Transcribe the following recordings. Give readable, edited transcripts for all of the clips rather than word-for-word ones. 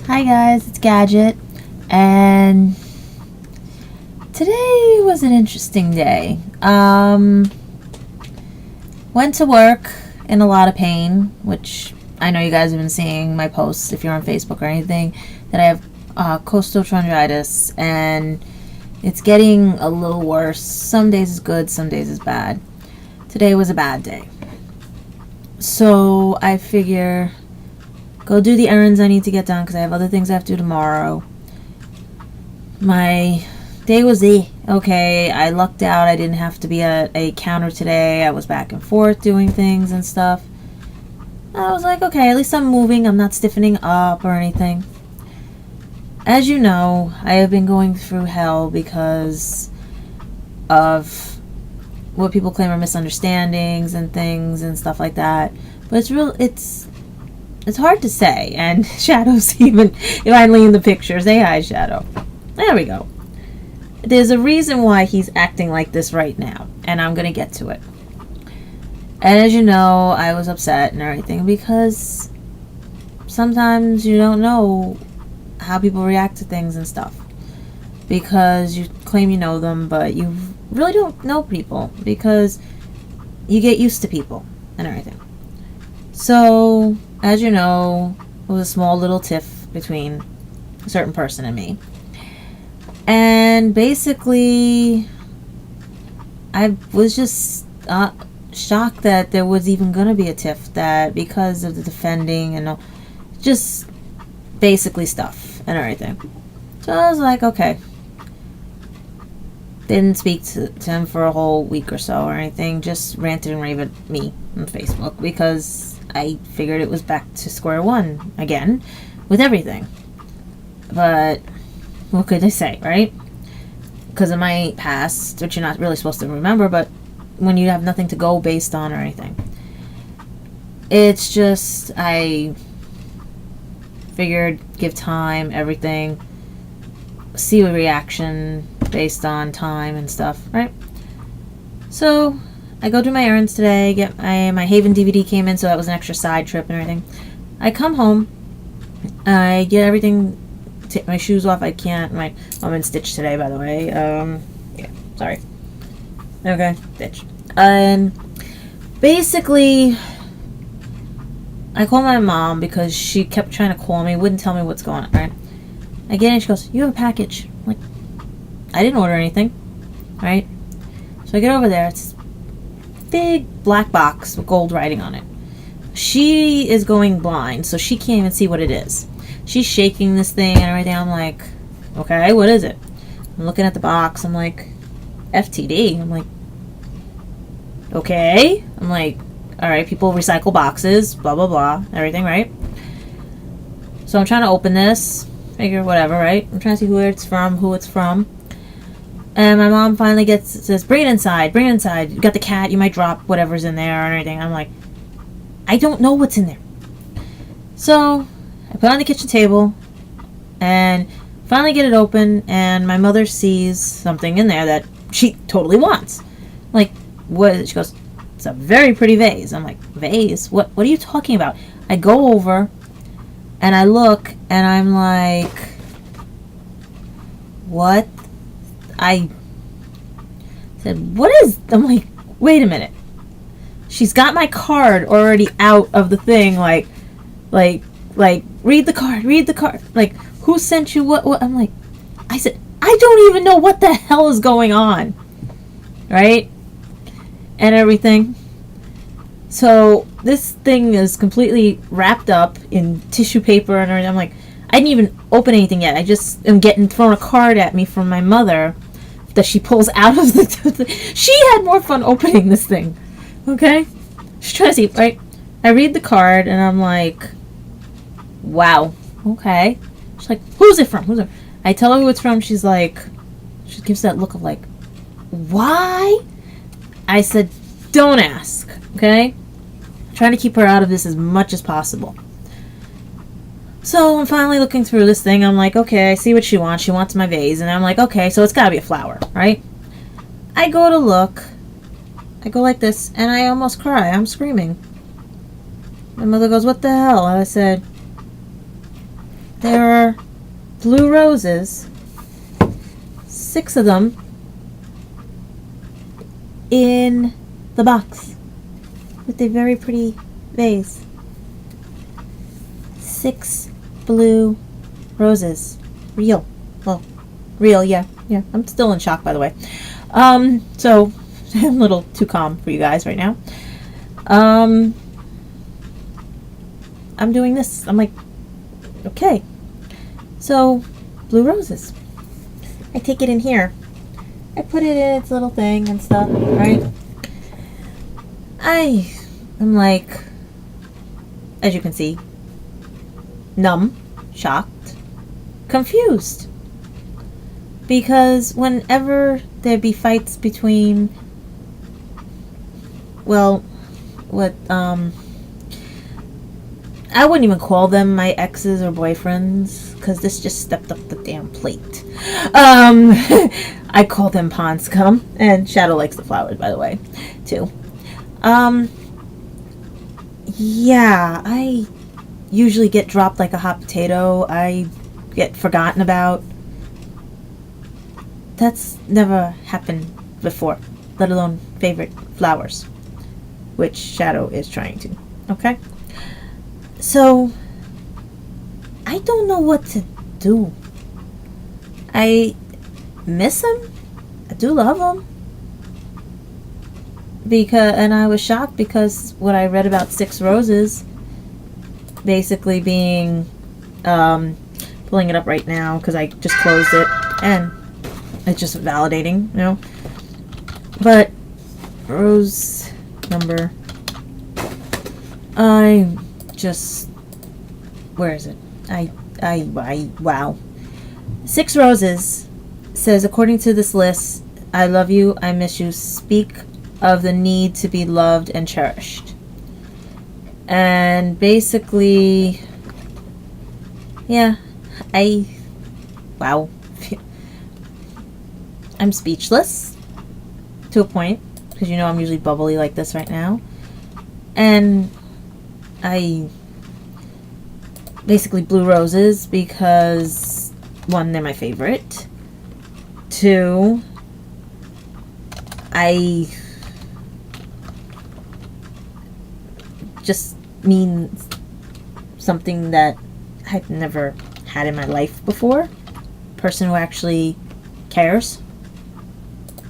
Hi guys, it's Gadget, and today was an interesting day. Went to work in a lot of pain, which I know you guys have been seeing my posts if you're on Facebook or anything, that I have costochondritis, and it's getting a little worse. Some days is good, some days is bad. Today was a bad day. So I figure go do the errands I need to get done because I have other things I have to do tomorrow. My day was okay. I lucked out. I didn't have to be at a counter today. I was back and forth doing things and stuff. I was like, okay, at least I'm moving. I'm not stiffening up or anything. As you know, I have been going through hell because of what people claim are misunderstandings and things and stuff like that. But it's hard to say, and Shadow's even finally in the picture. Say hi, Shadow. There we go. There's a reason why he's acting like this right now, and I'm going to get to it. And as you know, I was upset and everything because sometimes you don't know how people react to things and stuff. Because you claim you know them, but you really don't know people because you get used to people and everything. So, as you know, it was a small little tiff between a certain person and me. And basically, I was just shocked that there was even going to be a tiff, that because of the defending and just basically stuff and everything. So I was like, okay. Didn't speak to him for a whole week or so or anything. Just ranted and raved at me on Facebook because I figured it was back to square one again with everything. But what could I say, right? Because of my past, which you're not really supposed to remember, but when you have nothing to go based on or anything. It's just, I figured give time, everything, see a reaction based on time and stuff, right? So I go do my errands today, get my Haven DVD came in, so that was an extra side trip and everything. I come home, I get everything, take my shoes off. I'm in Stitch today, by the way. Yeah, sorry. Okay, Stitch. And basically, I call my mom because she kept trying to call me, wouldn't tell me what's going on, right? I get in, she goes, you have a package. I'm like, I didn't order anything, right? So I get over there, it's big black box with gold writing on it. She is going blind, so she can't even see what it is. She's shaking this thing and everything. I'm like, okay, what is it? I'm looking at the box. I'm like, FTD. I'm like, okay. I'm like, all right, people recycle boxes, blah, blah, blah, everything, right? So I'm trying to open this, figure whatever, right? I'm trying to see who it's from. And my mom finally says, bring it inside. You got the cat, you might drop whatever's in there or anything. I'm like, I don't know what's in there. So I put it on the kitchen table and finally get it open, and my mother sees something in there that she totally wants. Like, what is it? She goes, it's a very pretty vase. I'm like, vase? What are you talking about? I go over and I look and I'm like, what? I said, what is... I'm like, wait a minute. She's got my card already out of the thing, like, read the card. Like, who sent you what? I'm like, I said, I don't even know what the hell is going on. Right? And everything. So, this thing is completely wrapped up in tissue paper and everything. I'm like, I didn't even open anything yet. I just am getting thrown a card at me from my mother that she pulls out of the... She had more fun opening this thing. Okay? She's trying to see, right? I read the card and I'm like, wow, okay. She's like, who's it from? I tell her who it's from. She's like, she gives that look of like, why? I said, don't ask, okay? I'm trying to keep her out of this as much as possible. So I'm finally looking through this thing. I'm like, okay, I see what she wants. She wants my vase. And I'm like, okay, so it's got to be a flower, right? I go to look. I go like this, and I almost cry. I'm screaming. My mother goes, what the hell? And I said, there are blue roses, 6 of them, in the box with a very pretty vase. 6 blue roses. Real. Well, real, yeah. Yeah, I'm still in shock, by the way. So, I'm a little too calm for you guys right now. I'm doing this. I'm like, okay. So, blue roses. I take it in here. I put it in its little thing and stuff, right? I am like, as you can see, numb, shocked, confused. Because whenever there be fights between, well, what, I wouldn't even call them my exes or boyfriends, because this just stepped up the damn plate. I call them pond scum, and Shadow likes the flowers, by the way, too. Yeah, I usually get dropped like a hot potato. I get forgotten about. That's never happened before, let alone favorite flowers, which Shadow is trying to. Okay? So, I don't know what to do. I miss him. I do love him. And I was shocked because what I read about 6 roses, basically being, pulling it up right now because I just closed it, and it's just validating, you know. But rose number, I just, where is it? Wow. 6 roses says, according to this list, I love you, I miss you, speak of the need to be loved and cherished. And basically, yeah, wow. I'm speechless to a point, because you know I'm usually bubbly like this right now. And I basically blue roses because 1, they're my favorite. 2, I just mean something that I've never had in my life before. Person who actually cares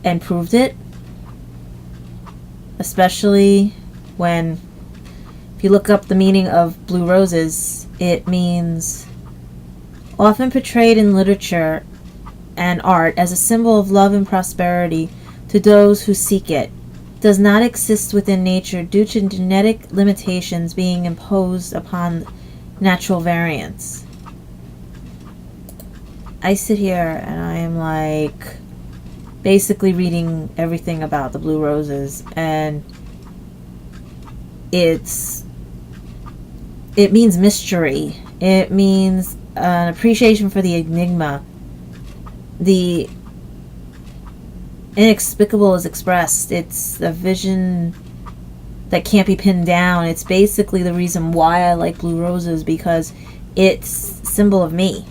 and proved it, especially when, if you look up the meaning of blue roses, it means often portrayed in literature and art as a symbol of love and prosperity to those who seek it, does not exist within nature due to genetic limitations being imposed upon natural variants. I sit here and I am like basically reading everything about the blue roses, and it means mystery. It means an appreciation for the enigma. The inexplicable is expressed. It's a vision that can't be pinned down. It's basically the reason why I like blue roses, because it's a symbol of me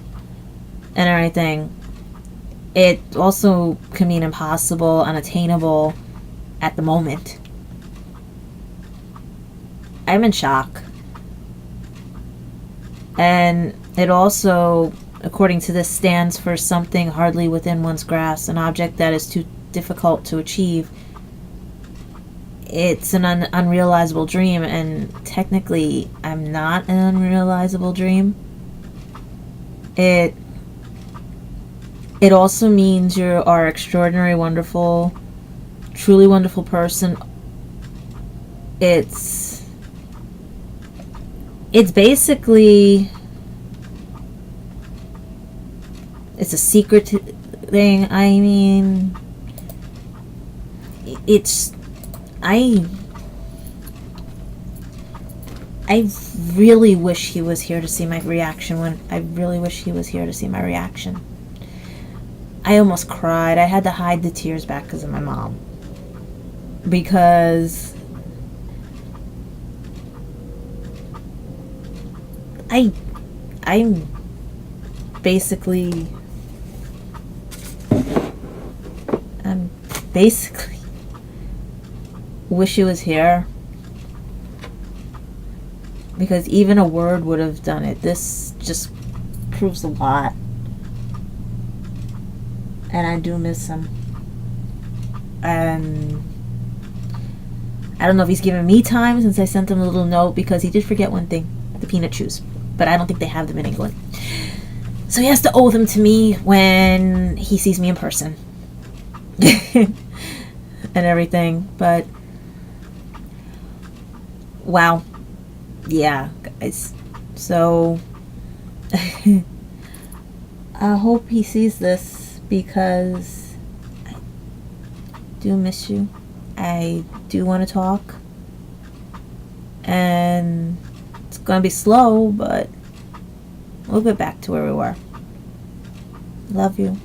and everything. It also can mean impossible, unattainable at the moment. I'm in shock. And it also, according to this, stands for something hardly within one's grasp, an object that is too difficult to achieve. It's an unrealizable dream, and technically I'm not an unrealizable dream. It also means you are extraordinary, wonderful, truly wonderful person. It's basically, it's a secret thing. I mean, I really wish he was here to see my reaction I almost cried. I had to hide the tears back because of my mom. Because I'm basically basically wish he was here, because even a word would have done it. This just proves a lot, and I do miss him. And I don't know if he's given me time since I sent him a little note, because he did forget one thing: the peanut shoes. But I don't think they have them in England, so he has to owe them to me when he sees me in person. And everything. But wow, yeah, guys, so I hope he sees this, because I do miss you. I do want to talk, and it's gonna be slow, but we'll get back to where we were. Love you.